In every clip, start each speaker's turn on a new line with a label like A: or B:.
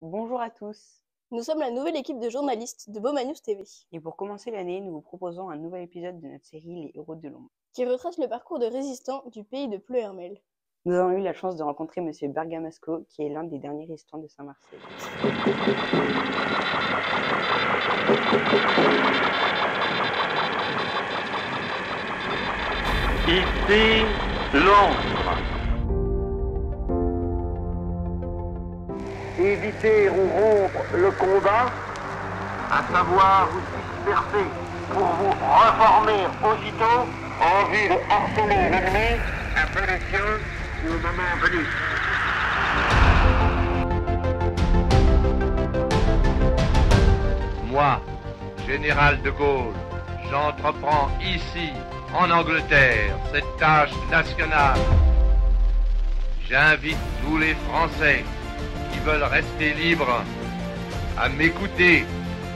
A: Bonjour à tous.
B: Nous sommes la nouvelle équipe de journalistes de Beauma News TV,
A: Et pour commencer l'année, nous vous proposons un nouvel épisode de notre série Les Héros de l'Ombre.
B: qui retrace le parcours de résistants du pays de Pleuhermel.
A: Nous avons eu la chance de rencontrer Monsieur Bergamasco, qui est l'un des derniers résistants de Saint-Marcel.
C: Ici, l'ombre. Éviter ou rompre le combat, à savoir vous disperser pour vous reformer aussitôt en vue de harceler l'ennemi à peu d'escience ou au moment venu.
D: Moi, général de Gaulle, j'entreprends ici, en Angleterre, cette tâche nationale. J'invite tous les Français qui veulent rester libres à m'écouter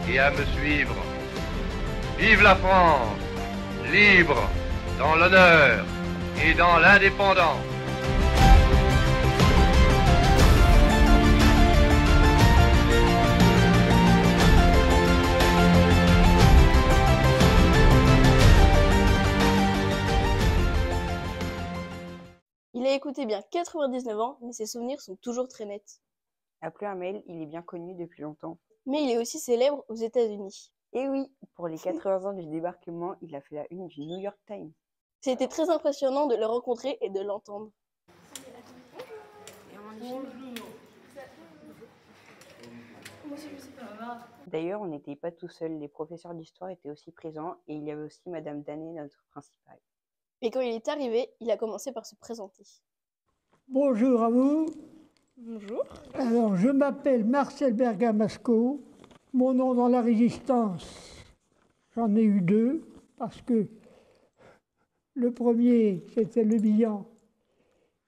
D: et à me suivre. Vive la France, libre dans l'honneur et dans l'indépendance.
B: Il a écouté bien 99 ans, mais ses souvenirs sont toujours très nets.
A: À Pleuhermel, il est bien connu depuis longtemps.
B: Mais il est aussi célèbre aux États-Unis.
A: Et oui, pour les 80 ans du débarquement, il a fait la une du New York Times.
B: C'était très impressionnant de le rencontrer et de l'entendre.
A: D'ailleurs, on n'était pas tout seul, les professeurs d'histoire étaient aussi présents et il y avait aussi Madame Danet, notre principale.
B: Et quand il est arrivé, il a commencé par se présenter.
E: Bonjour à vous.
B: Bonjour.
E: Alors, je m'appelle Marcel Bergamasco. Mon nom dans la résistance, j'en ai eu deux, parce que le premier, c'était Le Bihan.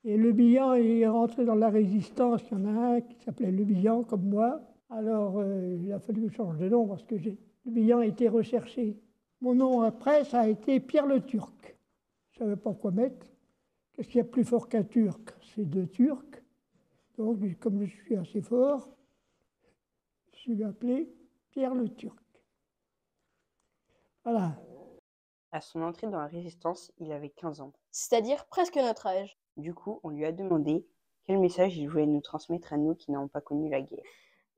E: Et Le Bihan est rentré dans la résistance. Il y en a un qui s'appelait Le Bihan, comme moi. Alors, il a fallu que je change de nom, parce que Le Bihan a été recherché. Mon nom après, ça a été Pierre le Turc. Je ne savais pas quoi mettre. Qu'est-ce qu'il y a plus fort qu'un Turc? C'est deux Turcs. Donc, comme je suis assez fort, je suis appelé Pierre le Turc. Voilà.
A: À son entrée dans la résistance, il avait 15 ans.
B: C'est-à-dire presque notre âge.
A: Du coup, on lui a demandé quel message il voulait nous transmettre à nous qui n'avons pas connu la guerre.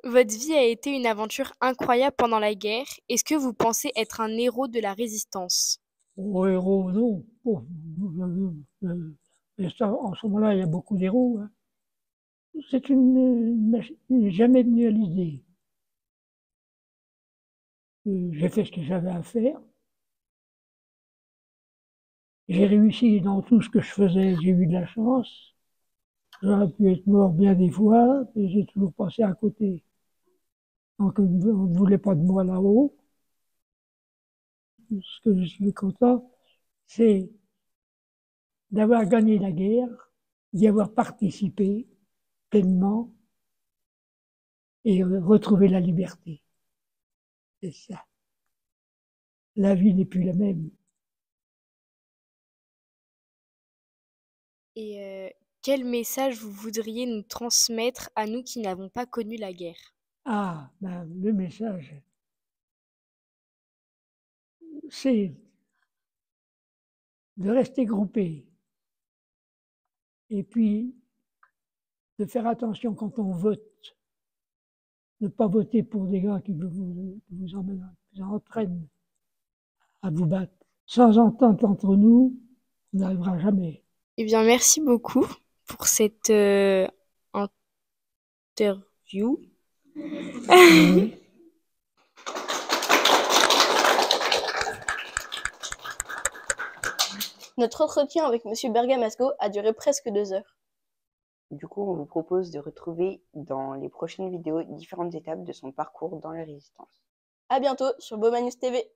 F: Votre vie a été une aventure incroyable pendant la guerre. Est-ce que vous pensez être un héros de la résistance?
E: Oh, héros, non. Oh, mais ça, en ce moment-là, il y a beaucoup d'héros. Hein. C'est jamais venu à l'idée. J'ai fait ce que j'avais à faire. J'ai réussi dans tout ce que je faisais, j'ai eu de la chance. J'aurais pu être mort bien des fois, mais j'ai toujours passé à côté. Donc on ne voulait pas de moi là-haut. Ce que je suis content, c'est d'avoir gagné la guerre, d'y avoir participé pleinement et retrouver la liberté. C'est ça. La vie n'est plus la même.
F: Et quel message vous voudriez nous transmettre à nous qui n'avons pas connu la guerre?
E: Ah, ben, le message, c'est de rester groupé et puis de faire attention quand on vote, ne pas voter pour des gars qui vous entraînent à vous battre. Sans entente entre nous, on n'arrivera jamais.
F: Eh bien, merci beaucoup pour cette interview.
E: Oui.
B: Notre entretien avec Monsieur Bergamasco a duré presque 2 heures.
A: Du coup, on vous propose de retrouver dans les prochaines vidéos différentes étapes de son parcours dans la résistance.
B: À bientôt sur Beauma News TV.